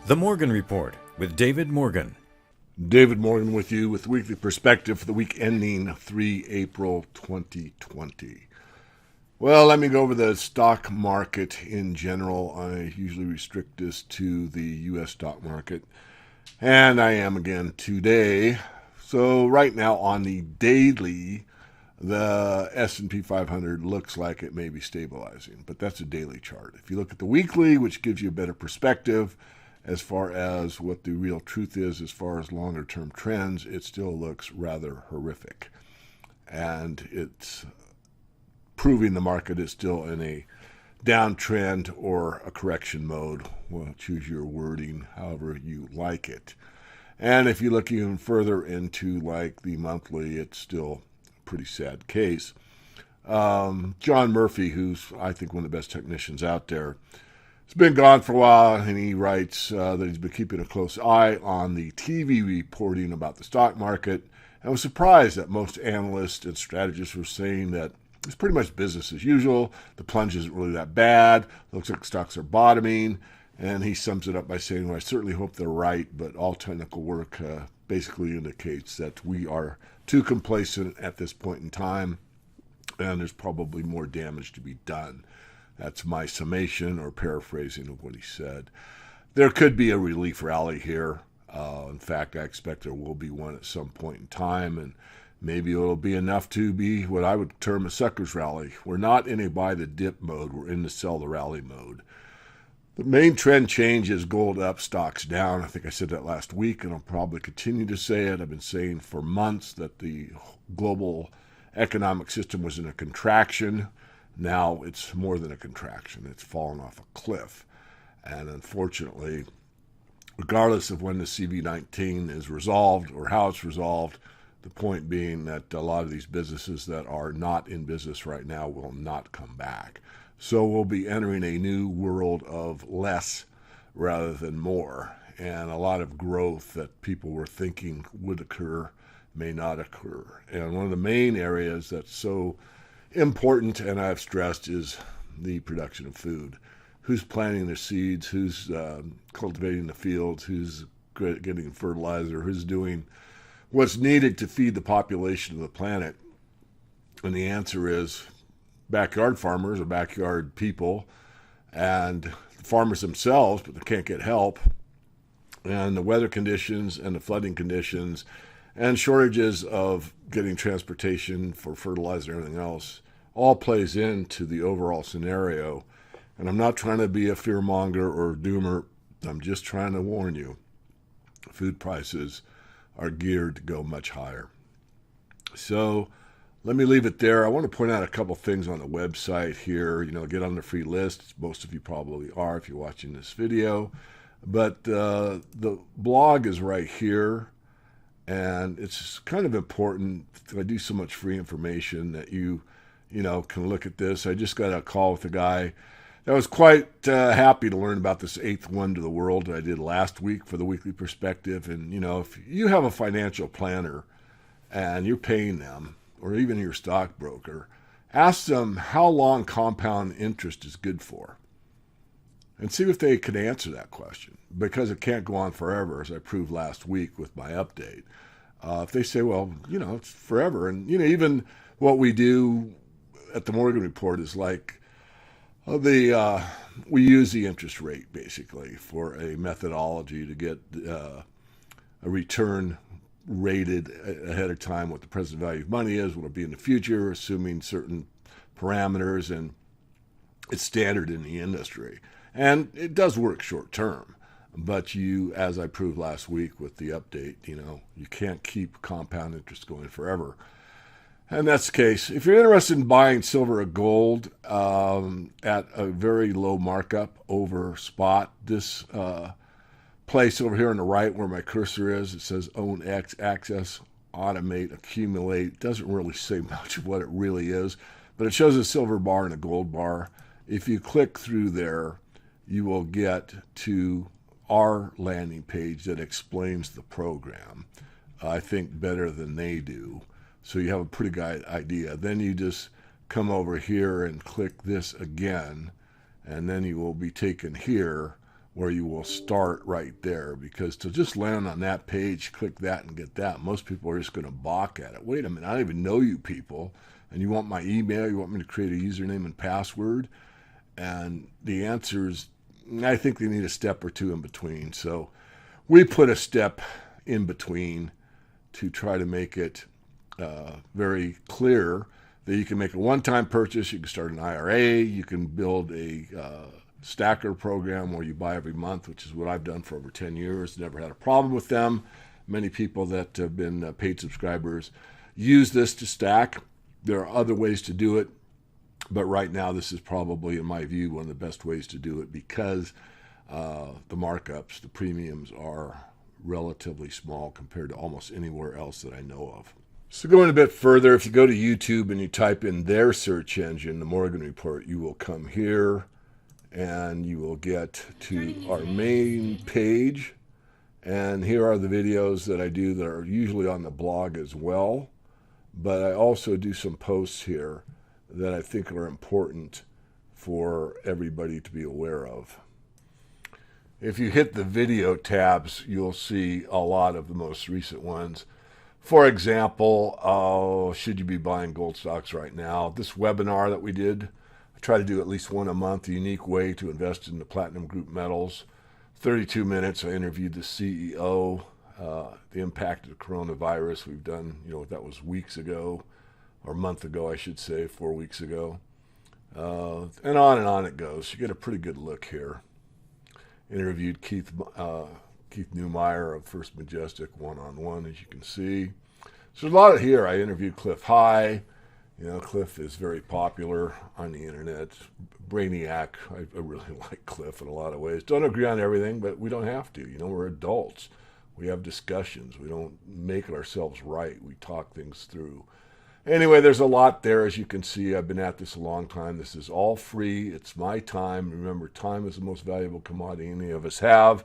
The Morgan Report with David Morgan. David Morgan with you with Weekly Perspective for the week ending 3 April 2020. Well, let me go over the stock market in general. I usually restrict this to the U.S. stock market, and I am again today. So right now on the daily, the S&P 500 looks like it may be stabilizing, but that's a daily chart. If you look at the weekly, which gives you a better perspective as far as what the real truth is, as far as longer term trends, it still looks rather horrific. And it's proving the market is still in a downtrend or a correction mode. Well, choose your wording however you like it. And if you look even further into like the monthly, it's still a pretty sad case. John Murphy, who's I think one of the best technicians out there, he's been gone for a while, and he writes that he's been keeping a close eye on the TV reporting about the stock market, and was surprised that most analysts and strategists were saying that it's pretty much business as usual. The plunge isn't really that bad. Looks like stocks are bottoming, and he sums it up by saying, well, I certainly hope they're right, but all technical work basically indicates that we are too complacent at this point in time, and there's probably more damage to be done. That's my summation or paraphrasing of what he said. There could be a relief rally here. In fact, I expect there will be one at some point in time, and maybe it'll be enough to be what I would term a sucker's rally. We're not in a buy the dip mode. We're in the sell the rally mode. The main trend change is gold up, stocks down. I think I said that last week, and I'll probably continue to say it. I've been saying for months that the global economic system was in a contraction. Now it's more than a contraction. It's fallen off a cliff. And unfortunately, regardless of when the CV-19 is resolved or how it's resolved, the point being that a lot of these businesses that are not in business right now will not come back. So we'll be entering a new world of less rather than more. And a lot of growth that people were thinking would occur may not occur. And one of the main areas that's so important, and I've stressed, is the production of food. Who's planting the seeds? Who's cultivating the fields? Who's getting fertilizer? Who's doing what's needed to feed the population of the planet? And the answer is backyard farmers or backyard people, and the farmers themselves, but they can't get help. And the weather conditions and the flooding conditions and shortages of getting transportation for fertilizer and everything else all plays into the overall scenario. And I'm not trying to be a fearmonger or a doomer. I'm just trying to warn you. Food prices are geared to go much higher. So let me leave it there. I want to point out a couple things on the website here. Get on the free list. Most of you probably are if you're watching this video. But the blog is right here. And it's kind of important. I do so much free information that you can look at this. I just got a call with a guy that was quite happy to learn about this eighth wonder of the world that I did last week for the Weekly Perspective. And, if you have a financial planner and you're paying them, or even your stockbroker, ask them how long compound interest is good for. And see if they can answer that question, because it can't go on forever, as I proved last week with my update. If they say, well, it's forever. And, even what we do at the Morgan Report is like we use the interest rate, basically, for a methodology to get a return rated ahead of time what the present value of money is, what it'll be in the future, assuming certain parameters. And it's standard in the industry. And it does work short term, but as I proved last week with the update, you can't keep compound interest going forever. And that's the case. If you're interested in buying silver or gold at a very low markup over spot, this place over here on the right where my cursor is, it says Own X, Access, Automate, Accumulate. It doesn't really say much of what it really is, but it shows a silver bar and a gold bar. If you click through there, you will get to our landing page that explains the program, I think, better than they do. So you have a pretty good idea. Then you just come over here and click this again, and then you will be taken here where you will start right there, because to just land on that page, click that and get that, most people are just going to balk at it. Wait a minute, I don't even know you people, and you want my email, you want me to create a username and password? And the answer is, I think they need a step or two in between. So we put a step in between to try to make it very clear that you can make a one-time purchase, you can start an IRA, you can build a stacker program where you buy every month, which is what I've done for over 10 years. Never had a problem with them. Many people that have been paid subscribers use this to stack. There are other ways to do it, but right now this is probably, in my view, one of the best ways to do it, because the markups, the premiums are relatively small compared to almost anywhere else that I know of. So going a bit further, if you go to YouTube and you type in their search engine, the Morgan Report, you will come here and you will get to our main page. And here are the videos that I do that are usually on the blog as well. But I also do some posts here that I think are important for everybody to be aware of. If you hit the video tabs, you'll see a lot of the most recent ones. For example, should you be buying gold stocks right now? This webinar that we did, I try to do at least one a month, a unique way to invest in the platinum group metals. 32 minutes, I interviewed the CEO, the impact of the coronavirus. We've done, that was weeks ago, or a month ago, I should say, 4 weeks ago. And on it goes. You get a pretty good look here. Interviewed Keith Newmeyer of First Majestic one-on-one, as you can see. So there's a lot here. I interviewed Cliff High. Cliff is very popular on the internet. Brainiac. I really like Cliff in a lot of ways. Don't agree on everything, but we don't have to. We're adults. We have discussions. We don't make it ourselves right. We talk things through. Anyway, there's a lot there, as you can see. I've been at this a long time. This is all free. It's my time. Remember, time is the most valuable commodity any of us have.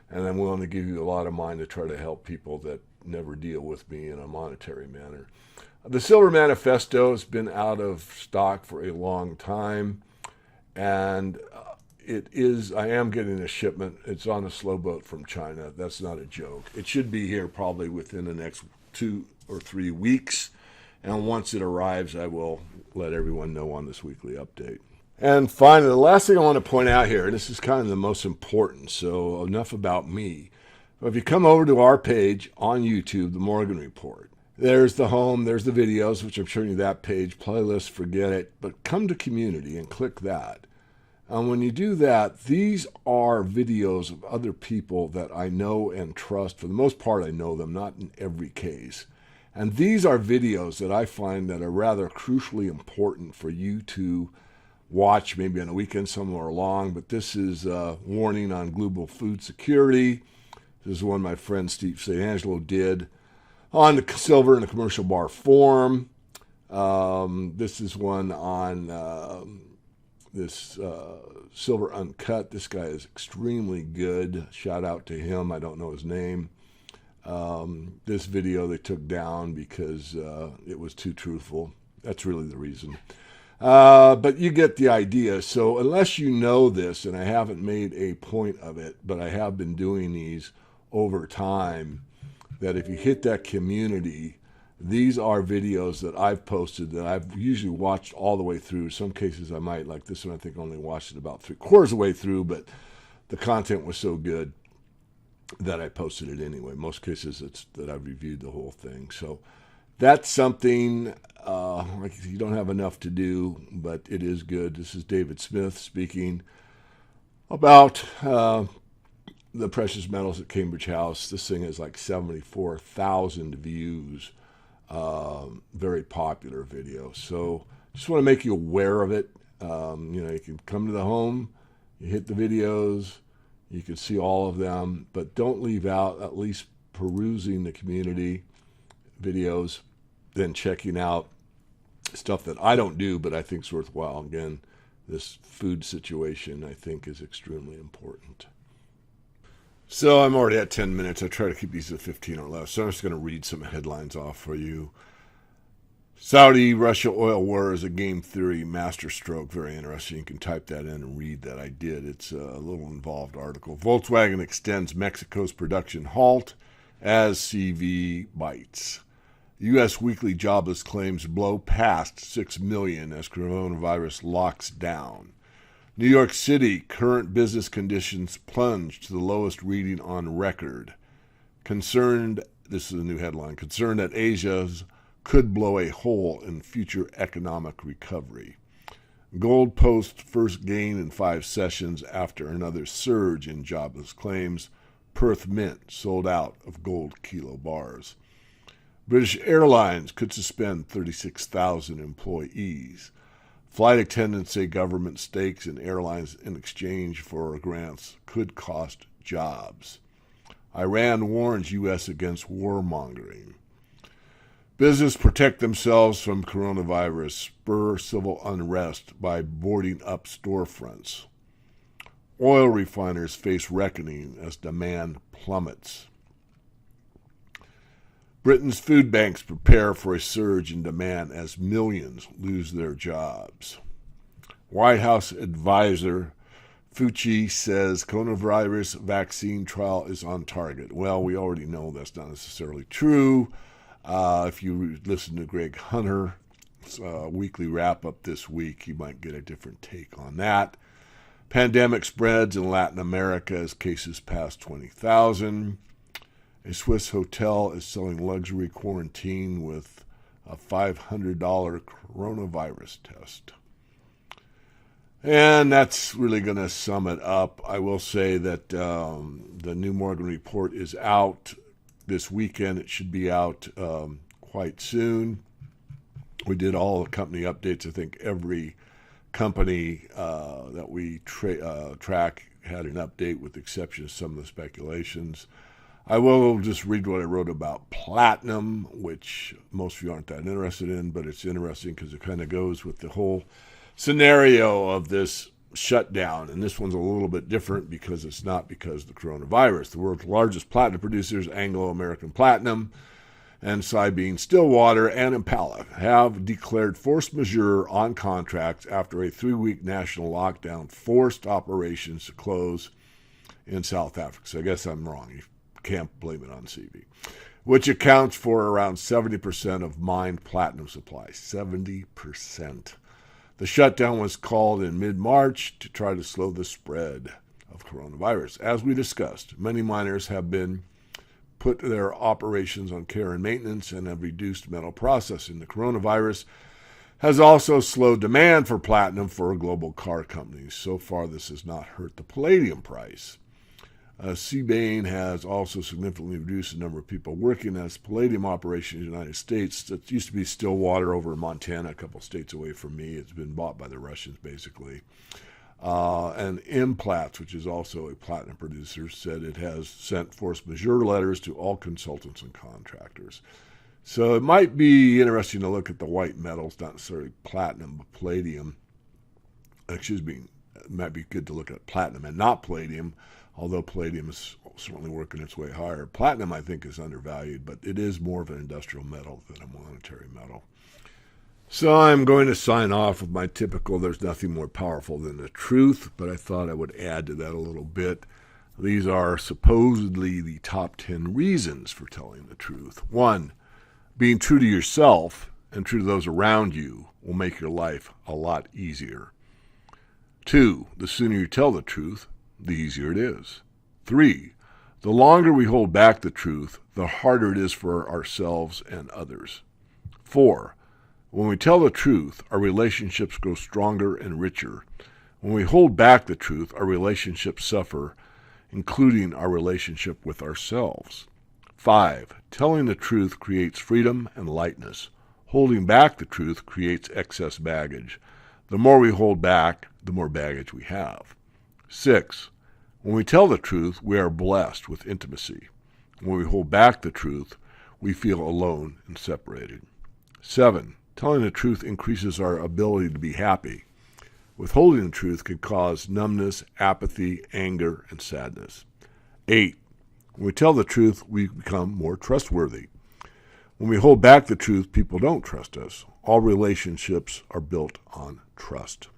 And I'm willing to give you a lot of mine to try to help people that never deal with me in a monetary manner. The Silver Manifesto has been out of stock for a long time. And I am getting a shipment. It's on a slow boat from China. That's not a joke. It should be here probably within the next 2 or 3 weeks. And once it arrives, I will let everyone know on this weekly update. And finally, the last thing I want to point out here, this is kind of the most important, so enough about me. If you come over to our page on YouTube, The Morgan Report, there's the home, there's the videos, which I'm showing you that page, playlist, forget it, but come to community and click that. And when you do that, these are videos of other people that I know and trust. For the most part, I know them, not in every case. And these are videos that I find that are rather crucially important for you to watch, maybe on a weekend somewhere along. But this is a warning on global food security. This is one my friend Steve St. Angelo did on the silver and the commercial bar forum. This is one on this silver uncut. This guy is extremely good. Shout out to him. I don't know his name. This video they took down because it was too truthful. That's really the reason. But you get the idea. So unless you know this, and I haven't made a point of it, but I have been doing these over time, that if you hit that community, these are videos that I've posted that I've usually watched all the way through. Some cases I might, like this one, I think only watched it about 3/4 of the way through, but the content was so good that I posted it anyway. Most cases it's that I've reviewed the whole thing. So that's something you don't have enough to do, but it is good. This is David Smith speaking about the precious metals at Cambridge House. This thing has like 74,000 views. Very popular video. So just want to make you aware of it. You can come to the home, you hit the videos, you can see all of them, but don't leave out at least perusing the community videos, then checking out stuff that I don't do, but I think is worthwhile. Again, this food situation I think is extremely important. So I'm already at 10 minutes. I try to keep these at 15 or less. So I'm just going to read some headlines off for you. Saudi-Russia oil war is a game theory masterstroke. Very interesting. You can type that in and read that. I did. It's a little involved article. Volkswagen extends Mexico's production halt as CV bites. U.S. weekly jobless claims blow past 6 million as coronavirus locks down. New York City, current business conditions plunge to the lowest reading on record. Concerned, this is a new headline, concerned that Asia's could blow a hole in future economic recovery. Gold posts first gain in 5 sessions after another surge in jobless claims. Perth Mint sold out of gold kilo bars. British Airlines could suspend 36,000 employees. Flight attendants say government stakes in airlines in exchange for grants could cost jobs. Iran warns U.S. against warmongering. Business protect themselves from coronavirus, spur civil unrest by boarding up storefronts. Oil refiners face reckoning as demand plummets. Britain's food banks prepare for a surge in demand as millions lose their jobs. White House advisor Fauci says coronavirus vaccine trial is on target. Well, we already know that's not necessarily true. If you listen to Greg Hunter's weekly wrap-up this week, you might get a different take on that. Pandemic spreads in Latin America as cases pass 20,000. A Swiss hotel is selling luxury quarantine with a $500 coronavirus test. And that's really going to sum it up. I will say that the New Morgan Report is out this weekend. It should be out quite soon. We did all the company updates. I think every company that we track had an update with the exception of some of the speculations. I will just read what I wrote about platinum, which most of you aren't that interested in, but it's interesting because it kind of goes with the whole scenario of this shutdown. And this one's a little bit different because it's not because of the coronavirus. The world's largest platinum producers, Anglo American Platinum and Sabine Stillwater and Impala, have declared force majeure on contracts after a 3-week national lockdown forced operations to close in South Africa. So I guess I'm wrong. You can't blame it on CV, which accounts for around 70% of mined platinum supply. 70%. The shutdown was called in mid-March to try to slow the spread of coronavirus. As we discussed, many miners have been put their operations on care and maintenance and have reduced metal processing. The coronavirus has also slowed demand for platinum for global car companies. So far, this has not hurt the palladium price. Seabain has also significantly reduced the number of people working as palladium operations in the United States. It used to be Stillwater over in Montana, a couple states away from me. It's been bought by the Russians, basically. And Implats, which is also a platinum producer, said it has sent force majeure letters to all consultants and contractors. So it might be interesting to look at the white metals, not necessarily platinum, but palladium. Excuse me, it might be good to look at platinum and not palladium, although palladium is certainly working its way higher. Platinum, I think, is undervalued, but it is more of an industrial metal than a monetary metal. So I'm going to sign off with my typical, there's nothing more powerful than the truth, but I thought I would add to that a little bit. These are supposedly the top 10 reasons for telling the truth. 1, being true to yourself and true to those around you will make your life a lot easier. 2, the sooner you tell the truth, the easier it is. 3, the longer we hold back the truth, the harder it is for ourselves and others. 4, when we tell the truth, our relationships grow stronger and richer. When we hold back the truth, our relationships suffer, including our relationship with ourselves. 5, telling the truth creates freedom and lightness. Holding back the truth creates excess baggage. The more we hold back, the more baggage we have. 6, when we tell the truth, we are blessed with intimacy. When we hold back the truth, we feel alone and separated. 7, telling the truth increases our ability to be happy. Withholding the truth can cause numbness, apathy, anger, and sadness. 8, when we tell the truth, we become more trustworthy. When we hold back the truth, people don't trust us. All relationships are built on trust.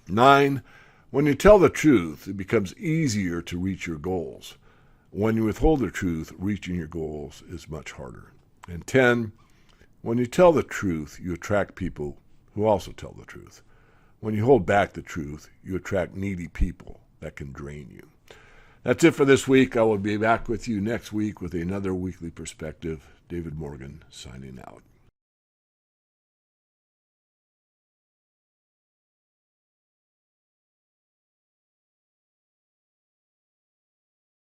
9, when you tell the truth, it becomes easier to reach your goals. When you withhold the truth, reaching your goals is much harder. And 10, when you tell the truth, you attract people who also tell the truth. When you hold back the truth, you attract needy people that can drain you. That's it for this week. I will be back with you next week with another weekly perspective. David Morgan signing out.